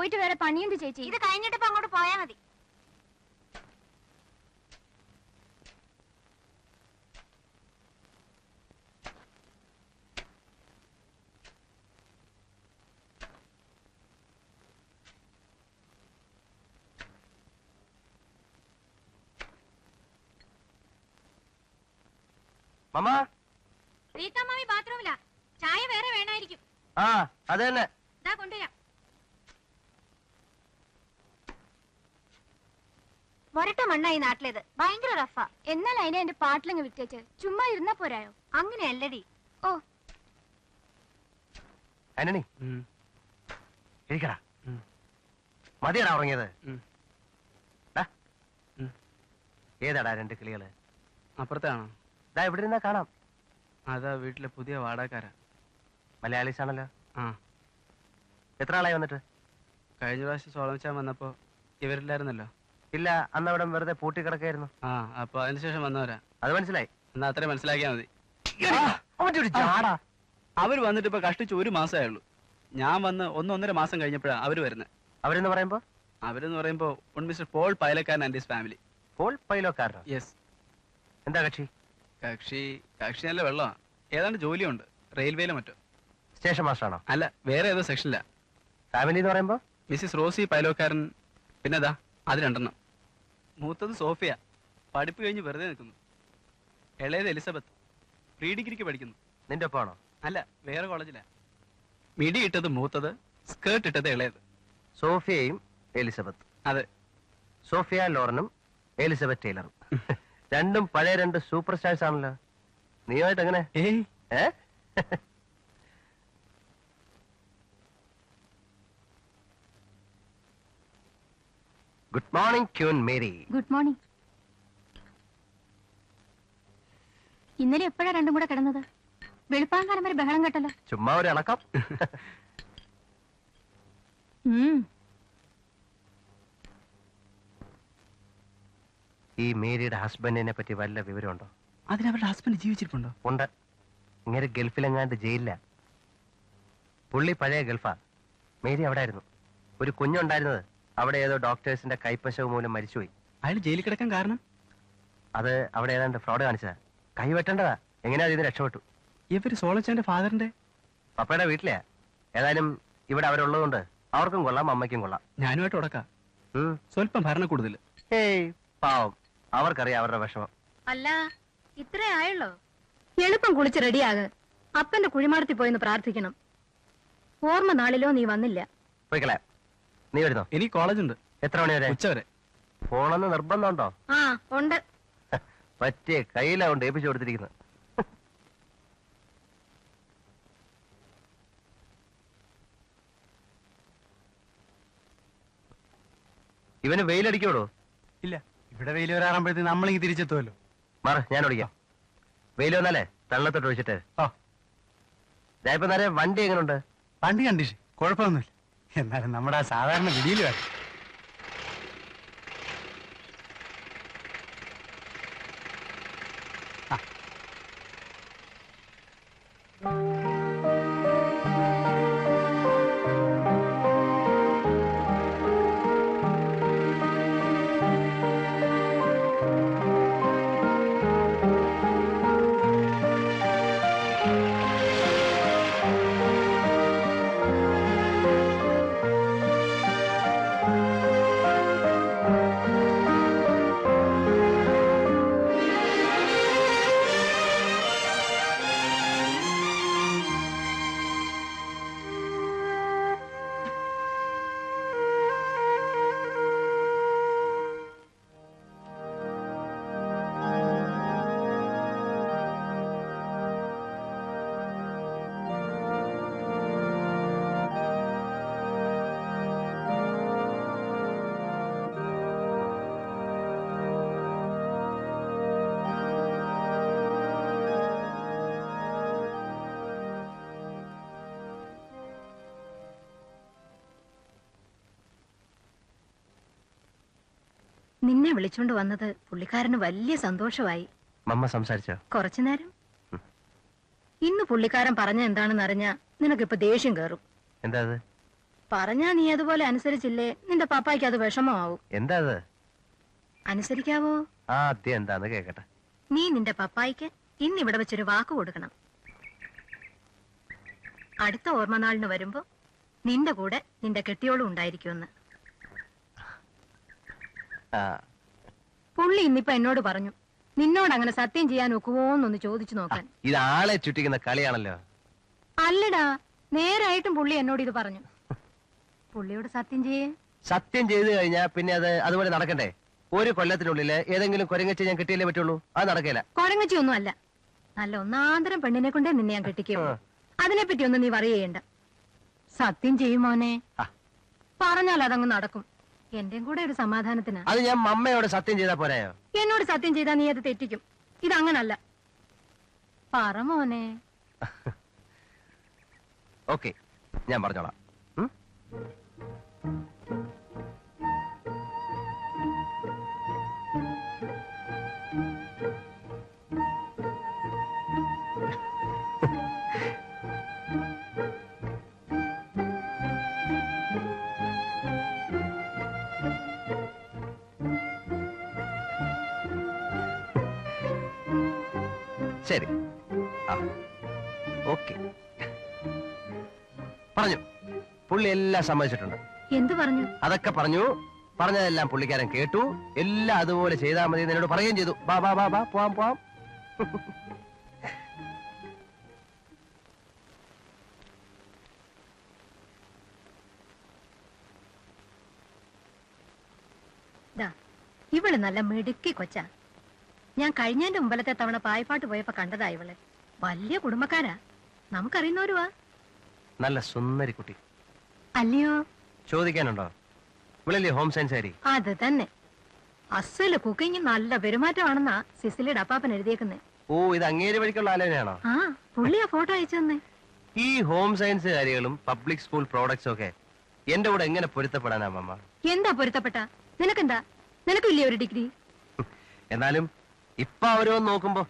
പോയിട്ട് വേറെ പണിയുണ്ട് ചേച്ചി. ഇത് കഴിഞ്ഞിട്ട് ഇപ്പൊ അങ്ങോട്ട് പോയാ മതി. മാമാ, റീത്തമ്മാമി ബാത്റൂമിലാ. ചായ വേറെ വേണമായിരിക്കും. ആ അത് തന്നെ. ഇതാ കൊണ്ടുവരാം. വരട്ട മണ്ണായി നാട്ടിലേത്. ഭയങ്കര റഫാ. എന്നാൽ അതിനെ എന്റെ പാട്ടിലങ്ങ് വിട്ടേച്ച് ചുമ്മാ ഇരുന്നാ പോരായോ? അങ്ങനെയല്ലടി. ഓ ആന്റണി, ഇരിക്കടാ. മതിയടാ ഉറങ്ങിയത്? ഏതാടാ രണ്ട് കിളികള്? അപ്പുറത്താണോ? ഇതാ ഇവിടെ ഇരുന്നാ കാണാം. അതാ വീട്ടിലെ പുതിയ വാടകക്കാരാ. മലയാളീസ് ആണല്ലോ. ആ, എത്ര ആളായി വന്നിട്ട്? കഴിഞ്ഞ പ്രാവശ്യം സോളമിച്ചാൻ വന്നപ്പോ ഇവരില്ലായിരുന്നല്ലോ. ഇല്ല, അന്ന് അവിടെ വെറുതെ പൂട്ടി കിടക്കായിരുന്നു. ആ, അപ്പൊ അതിനുശേഷം വന്നവരാ. അത് മനസ്സിലായി. എന്നാ അത്രയും മനസ്സിലാക്കിയാ മതി. അവര് വന്നിട്ട് ഇപ്പൊ കഷ്ടിച്ച് 1 മാസമേ ഉള്ളൂ. ഞാൻ വന്ന് 1-1.5 മാസം കഴിഞ്ഞപ്പോഴാ അവര് വരുന്നത്. അവരെന്ന് പറയുമ്പോ mister Paul Pailakkaran and his family. Paul പൈലോക്കാരനോ? യെസ്. എന്താ കക്ഷി? കക്ഷി നല്ല വെള്ളമാണ്. ഏതാണ്ട് ജോലിയുണ്ട്, റെയിൽവേയിലോ മറ്റോ. സ്റ്റേഷൻ മാസ്റ്റർ ആണോ? അല്ല, വേറെ ഏതോ സെക്ഷനില്ല. ഫാമിലി എന്ന് പറയുമ്പോ മിസ്സിസ് റോസി പൈലോക്കാരൻ, പിന്നെതാ അത് 2 മൂത്തത് സോഫിയ, പഠിപ്പ് കഴിഞ്ഞ് വെറുതെ നിൽക്കുന്നു. ഇളയത് എലിസബത്ത്, പ്രീ ഡിഗ്രിക്ക് പഠിക്കുന്നു. നിന്റെ ഒപ്പമാണോ? അല്ല, വേറെ കോളേജിലാ. മിടി ഇട്ടത് മൂത്തത്, സ്കേർട്ട് ഇട്ടത് ഇളയത്. സോഫിയയും എലിസബത്ത്. അതെ. സോഫിയ ലോറനും എലിസബത്ത് ടൈലറും. രണ്ടും പഴയ 2 സൂപ്പർ സ്റ്റാർസ് ആണല്ലോ. നീയുമായിട്ട് എങ്ങനെ? Good morning Queen Mary. Good morning. ഇന്നലെ എപ്പോഴാ രണ്ടും കൂടെ കിടന്നത്? വെളുപ്പാങ്കാലം വരെ ബഹളം കേട്ടല്ലോ. ചുമ്മാ ഒരു ഇളക്കം. ഈ മേരിയുടെ ഹസ്ബൻഡിനെ പറ്റി വല്ല വിവരമുണ്ടോ? അതിനവരുടെ ഹസ്ബൻഡ് ജീവിച്ചിരിപ്പുണ്ടോ? ഉണ്ട്. ഇങ്ങനെ ഗൾഫിലെങ്ങാണ്ട് ജയിലില്ല. പുള്ളി പഴയ ഗൾഫാ. മേരി അവിടെ ആയിരുന്നു. ഒരു കുഞ്ഞുണ്ടായിരുന്നത് അവിടെ ഏതോ ഡോക്ടേഴ്സിന്റെ കൈപ്പശവ് മൂലം മരിച്ചുപോയി. അയാൾ ജയിലിൽ കിടക്കാൻ കാരണം? അത് അവിടെ ഏതാണ്ട് ഫ്രോഡ് കാണിച്ചതാ. കൈ വെട്ടേണ്ടതാ. എങ്ങനെയാ ഇതിന് രക്ഷപ്പെട്ടു. ഇവര് സോളച്ചന്റെ ഫാദറിന്റെ പപ്പയുടെ വീട്ടിലെയാ. ഏതായാലും ഇവിടെ അവരുള്ളതുകൊണ്ട് അവർക്കും കൊള്ളാം, അമ്മയ്ക്കും കൊള്ളാം. ഞാനുമായിട്ട് ഉടക്കാം. സ്വല്പം ഭരണ കൂടുതൽ. ഏയ് പാവം, അവർക്കറിയാം അവരുടെ വിഷമം. അല്ല, ഇത്രേ ആയുള്ളോ? എളുപ്പം കുളിച്ച് റെഡിയാക്. അപ്പന്റെ കുഴിമാടത്തിൽ പോയിന്ന് പ്രാർത്ഥിക്കണം. ഓർമ്മ നാളിലോ നീ വന്നില്ല. പോയിക്കളെ. നീ വരുന്നോ? എനിക്ക് കോളേജ് ഉണ്ട്. എത്ര മണി വരെ? ഉച്ചവരെ. പോണെന്ന് നിർബന്ധമുണ്ടോ? ആ ഉണ്ട്. പറ്റിയ കയ്യിലാ കൊണ്ട് ഏൽപ്പിച്ചു കൊടുത്തിരിക്കുന്നത്. ഇവന് വെയിലടിക്കോടോ? ഇല്ല, ഇവിടെ വെയിൽ വരാറാകുമ്പോഴത്തേക്ക് നമ്മളിങ്ങ് തിരിച്ചെത്തുമല്ലോ. മാറ, ഞാൻ ഓടിക്കാം. വെയിൽ വന്നാലേ തള്ളത്തോട്ട് ഒഴിച്ചിട്ട്. ഞാനിപ്പോ നേരെ വണ്ടി എങ്ങനെയുണ്ട്? വണ്ടി കണ്ടീഷൻ കുഴപ്പമൊന്നുമില്ല. എന്നാലും നമ്മുടെ ആ സാധാരണ വിടിയിൽ വേണം. നിന്നെ വിളിച്ചോണ്ട് വന്നത് പുള്ളിക്കാരന് വലിയ സന്തോഷമായി. മമ്മ സംസാരിച്ചോ? കുറച്ചു നേരം. ഇന്ന് പുള്ളിക്കാരൻ പറഞ്ഞ എന്താണെന്ന് അറിഞ്ഞാ നിനക്കിപ്പോ ദേഷ്യം കേറും. എന്താ? പറഞ്ഞാ നീ അതുപോലെ അനുസരിച്ചില്ലേ നിന്റെ പപ്പായ്ക്ക് അത് വിഷമമാവും. എന്താ അത്? അനുസരിക്കാവോ? ആദ്യം എന്താന്ന് കേക്കട്ടെ. നീ നിന്റെ പപ്പായ്ക്ക് ഇന്ന് ഇവിടെ വെച്ചൊരു വാക്ക് കൊടുക്കണം. അടുത്ത ഓർമ്മനാളിന് വരുമ്പോ നിന്റെ കൂടെ നിന്റെ കെട്ടിയോളും ഉണ്ടായിരിക്കുമെന്ന്. ആ, പുള്ളി ഇന്നിപ്പോ എന്നോട് പറഞ്ഞു നിന്നോട് അങ്ങനെ സത്യം ചെയ്യാൻ ഒക്കുവോന്നൊന്ന് ചോദിച്ചു നോക്കാൻ. ഇത് ആളെ ചുറ്റിക്കുന്ന കളിയാണല്ലോ. അല്ലടാ, നേരായിട്ടും പുള്ളി എന്നോട് ഇത് പറഞ്ഞു. പുള്ളിയോട് സത്യം ചെയ്യേ. സത്യം ചെയ്തു കഴിഞ്ഞാ പിന്നെ അത് അതുപോലെ നടക്കണ്ടേ? ഒരു കൊല്ലത്തിനുള്ളില് ഏതെങ്കിലും കൊരങ്ങച്ച് ഞാൻ കിട്ടിയല്ലേ പറ്റുള്ളൂ. അത് നടക്കില്ല. കൊരങ്ങച്ചി ഒന്നും അല്ല, നല്ല ഒന്നാന്തരം പെണ്ണിനെ കൊണ്ടേ നിന്നെ ഞാൻ കെട്ടിക്കോ. അതിനെപ്പറ്റി ഒന്നും നീ പറയേണ്ട. സത്യം ചെയ്യും മോനെ. ആ. പറഞ്ഞാൽ അതങ്ങ് നടക്കും. എന്റെയും കൂടെ ഒരു സമാധാനത്തിന്. അത് ഞാൻ മമ്മയോട് സത്യം ചെയ്താ പോരായോ? എന്നോട് സത്യം ചെയ്താ നീ അത് തെറ്റിക്കും. ഇതങ്ങനല്ല. പറ മോനെ. ഓക്കെ, ഞാൻ പറഞ്ഞോളാം. ഉം? ശരി. ആ, ഓക്കെ. പറഞ്ഞു. പുള്ളി എല്ലാം സമ്മതിച്ചിട്ടുണ്ട്. എന്തു പറഞ്ഞു? അതൊക്കെ പറഞ്ഞു. പറഞ്ഞതെല്ലാം പുള്ളിക്കാരൻ കേട്ടു. എല്ലാം അതുപോലെ ചെയ്താൽ മതി എന്നോട് പറയുകയും ചെയ്തു. ബാ ബാ ബാ ബാ, പോവാം പോവാം. ദാ, ഇവള് നല്ല മിടുക്കി കൊച്ചാ. ഞാൻ കഴിഞ്ഞതിന്റെ മുമ്പലത്തെ തവണ പായ്പാട്ട് പോയപ്പോ കണ്ടതാ ഇവള്. വലിയ കുടുംബക്കാരാ, നമുക്കറിയുന്നവരുവാ. നല്ല സുന്ദരി കുട്ടി. അല്ലയോ? ചോദിക്കാനുണ്ടോ? ഇവളല്ലേ ഹോം സയൻസ് ആരി? അത് തന്നെ. അസല് കുക്കിങ് നല്ല പെരുമാറ്റമാണെന്നാ സിസിലിയുടെ അപ്പാപ്പൻ എഴുതിയേക്കുന്നേ. ഓ, ഇത് അങ്ങേര് വഴിക്കുള്ള ആലോചനയാണോ? ആ, പുള്ളിയാ ഫോട്ടോ അയച്ചു തന്നെ. ഈ ഹോം സയൻസ് കാര്യങ്ങളും പബ്ലിക് സ്കൂൾ പ്രോഡക്ട്സും ഒക്കെ എന്റെ കൂടെ എങ്ങനെ പൊരുത്തപ്പെടാനാ മമ്മ? എന്താ പൊരുത്തപ്പെട്ട? നിനക്കെന്താ? നിനക്കില്ലേ ഒരു ഡിഗ്രി? എന്നാലും ഇപ്പൊ അവരൊന്ന് നോക്കുമ്പോ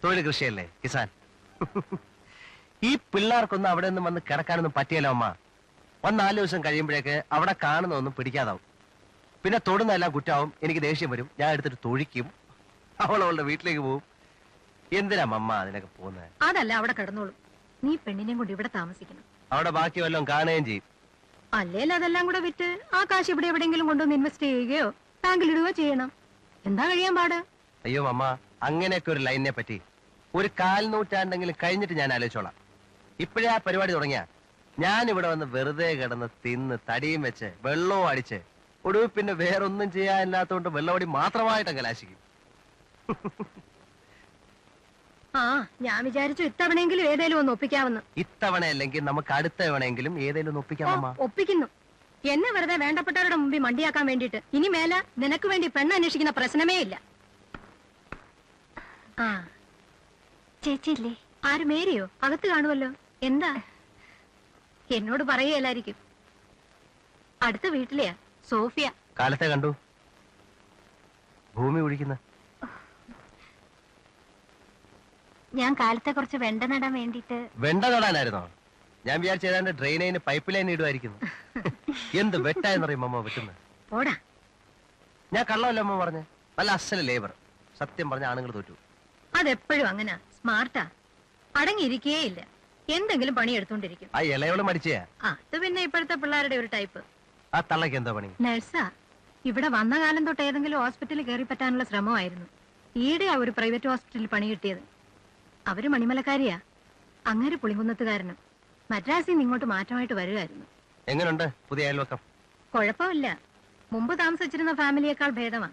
തൊഴിൽ കൃഷിയല്ലേ, കിസാൻ. ഈ പിള്ളേർക്കൊന്നും അവിടെ നിന്നും വന്ന് കിടക്കാനൊന്നും പറ്റിയല്ലോ അമ്മ. 4 ദിവസം കഴിയുമ്പോഴേക്ക് അവിടെ കാണുന്നൊന്നും പിടിക്കാതാവും. പിന്നെ തൊടുന്നെല്ലാം കുറ്റാവും. എനിക്ക് ദേഷ്യം വരും. ഞാൻ എടുത്തിട്ട് തൊഴിക്കും. അവളുടെ വീട്ടിലേക്ക് പോവും. എന്തിനാ മമ്മ അതിനൊക്കെ പോകുന്നത്? അതല്ല, അവിടെ കിടന്നോളൂ. നീ പെണ്ണിനെയും കൊണ്ട് ഇവിടെ താമസിക്കണം. അവിടെ ബാക്കി വല്ലതും കാണുകയും ചെയ്യും. അല്ലേലും അതെല്ലാം കൂടെ വിറ്റ് ആ കാശ് ഇവിടെ എവിടെയെങ്കിലും കൊണ്ടുവന്ന് ഇൻവെസ്റ്റ് ചെയ്യുകയോ ബാങ്കിൽ ഇടുകയോ ചെയ്യണം. എന്താ കഴിയാൻ പാട്? അയ്യോ മമ്മ, അങ്ങനെയൊക്കെ ഒരു ലൈനിനെ പറ്റി ഒരു 4 നൂറ്റാണ്ടെങ്കിലും കഴിഞ്ഞിട്ട് ഞാൻ ആലോചിച്ചോളാം. ഇപ്പോഴേ ആ പരിപാടി തുടങ്ങിയ ഞാൻ ഇവിടെ വന്ന് വെറുതെ കിടന്ന് തിന്ന് തടിയും വെച്ച് വെള്ളവും അടിച്ച് ഒടുവിൽ പിന്നെ വേറൊന്നും ചെയ്യാനില്ലാത്തതുകൊണ്ട് വെള്ളമടി മാത്രമായിട്ട് കലാശിക്കും. ആ, ഞാൻ വിചാരിച്ചു ഇത്തവണയെങ്കിലും ഏതേലും ഒന്ന് ഒപ്പിക്കാമെന്ന്. ഇത്തവണ അല്ലെങ്കിൽ നമുക്ക് അടുത്ത തവണയെങ്കിലും ഏതെങ്കിലും ഒന്ന് ഒപ്പിക്കാം അമ്മ. ഒപ്പിക്കുന്നു. എന്നെ വെറുതെ വേണ്ടപ്പെട്ടവരുടെ മുമ്പിൽ മണ്ടിയാക്കാൻ വേണ്ടിട്ട് ഇനി മേല നിനക്ക് വേണ്ടി പെണ്ണ് അന്വേഷിക്കുന്ന പ്രശ്നമേ ഇല്ല. ആ, ചേച്ചിയില്ലേ? ആര്? മേരിയോ? അകത്ത് കാണുമല്ലോ. എന്താ? എന്നോട് പറയുകയല്ലായിരിക്കും. അടുത്ത വീട്ടിലെയാ, സോഫിയ. കാലത്തെ കണ്ടു ഭൂമി ഒഴിക്കുന്ന. ഞാൻ കാലത്തെ കുറച്ച് വെണ്ട നടാൻ വേണ്ടിട്ട്. വെണ്ട നടാനായിരുന്നോ? ഞാൻ വിചാരിച്ച ഏതാണ്ട് ഡ്രെയിനേന് പൈപ്പ് ലൈൻ ഇടുമായിരിക്കുന്നു. എന്ത് വെട്ടായെന്നറിയും അമ്മ വെട്ടുന്നത്. പോടാ. ഞാൻ കള്ളമല്ല അമ്മ പറഞ്ഞ്. നല്ല അസല് ലേബർ. സത്യം പറഞ്ഞ ആണുങ്ങൾ തോറ്റു. അതെപ്പോഴും അങ്ങനെ സ്മാർട്ടാ. അടങ്ങിയിരിക്കേ ഇല്ല. എന്തെങ്കിലും പണി എടുത്തോണ്ടിരിക്കും. ആ ഇളയോളം മടിച്ചയാ. അത് പിന്നെ ഇപ്പോഴത്തെ പിള്ളേരുടെ ഒരു ടൈപ്പ്. ആ തള്ളക്ക് എന്താ പണി? നഴ്സാ. ഇവിടെ വന്ന കാലം തൊട്ട് ഏതെങ്കിലും ഹോസ്പിറ്റലിൽ കയറി പറ്റാനുള്ള ശ്രമമായിരുന്നു. ഈയിടെയാ ഒരു പ്രൈവറ്റ് ഹോസ്പിറ്റലിൽ പണി കിട്ടിയത്. അവര് മണിമലക്കാരിയാ. അങ്ങേര് പുളിങ്കുന്നത്തുകാരനും. മദ്രാസിൽ നിന്ന് ഇങ്ങോട്ട് മാറ്റമായിട്ട് വരുമായിരുന്നു. എങ്ങനുണ്ട് പുതിയ അയൽവക്കം? കുഴപ്പമില്ല. മുമ്പ് താമസിച്ചിരുന്ന ഫാമിലിയേക്കാൾ ഭേദമാ.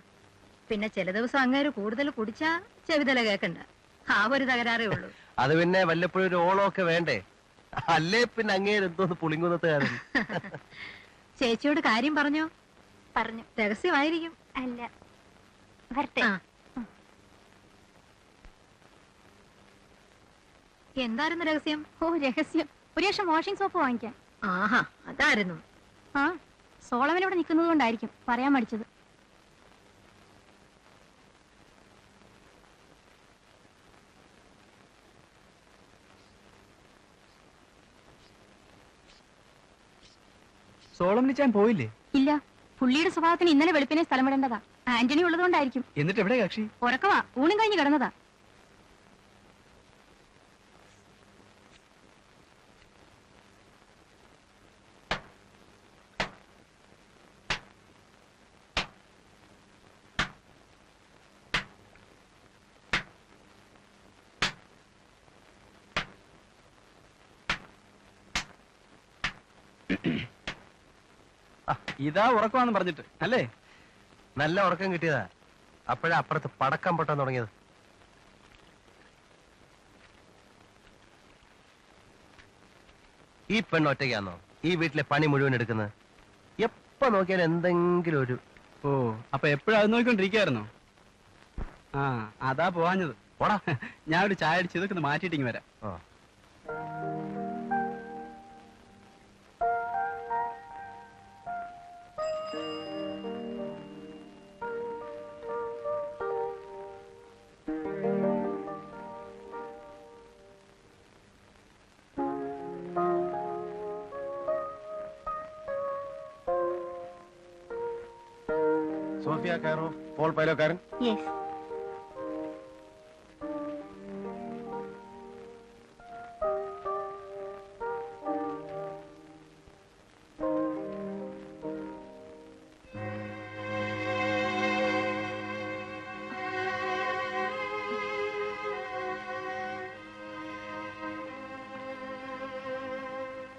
പിന്നെ ചില ദിവസം അങ്ങേര് കൂടുതൽ കുടിച്ചാ ചെവിതല കേക്കണ്ട. ആ ഒരു തകരാറേ ഉള്ളൂ. അത് പിന്നെ വല്ലപ്പോഴും ഒരു ഓളമൊക്കെ വേണ്ടേ? അല്ലേ പിന്നെ അങ്ങേര് എന്തോന്ന് പുളിങ്കുന്നത്തുകാരൻ. ചേച്ചിയോട് കാര്യം പറഞ്ഞോ? പറഞ്ഞു. രഹസ്യമായിരിക്കും. അല്ല, വരട്ടെ. ആ. എന്തായിരുന്നു രഹസ്യം? ഓ, രഹസ്യം. ഒരു ലക്ഷം വാഷിംഗ് സോപ്പ് വാങ്ങിക്കാൻ. ആഹാ, അതായിരുന്നു. ആ, സോളവൻ ഇവിടെ നിൽക്കുന്നത് കൊണ്ടായിരിക്കും പറയാൻ മടിച്ചത്. സോളമനിച്ചാൻ പോയില്ലേ? ഇല്ല, പുള്ളിയുടെ സ്വഭാവത്തിന് ഇന്നലെ വെളുപ്പിനെ സ്ഥലം വിടേണ്ടതാ. ആന്റണി ഉള്ളതുകൊണ്ടായിരിക്കും. എന്നിട്ട് എവിടെ കക്ഷി? ഉറക്കവാ, ഊണും കഴിഞ്ഞ് കിടന്നതാ. ഇതാ ഉറക്കമാണെന്ന് പറഞ്ഞിട്ട് അല്ലേ? നല്ല ഉറക്കം കിട്ടിയതാ. അപ്പോഴാ അപ്പുറത്ത് പടക്കം പൊട്ടാൻ തുടങ്ങിയത്. ഈ പെണ്ണ് ഒറ്റയ്ക്കാന്നോ ഈ വീട്ടിലെ പണി മുഴുവൻ എടുക്കുന്നത്? എപ്പോ നോക്കിയാലും എന്തെങ്കിലും ഒരു... ഓ, അപ്പൊ എപ്പോഴും അത് നോക്കിക്കൊണ്ടിരിക്കായിരുന്നോ? ആ, അതാ പോവാഞ്ഞത്. ഓടാ, ഞാൻ ഒരു ചായ അടിച്ച് ഇതൊക്കെ ഒന്ന് മാറ്റിയിട്ടിങ് വരാം. ആ. സോഫിയ കയറോ, പോൾ പൈലോക്കാരൻ. യെസ്.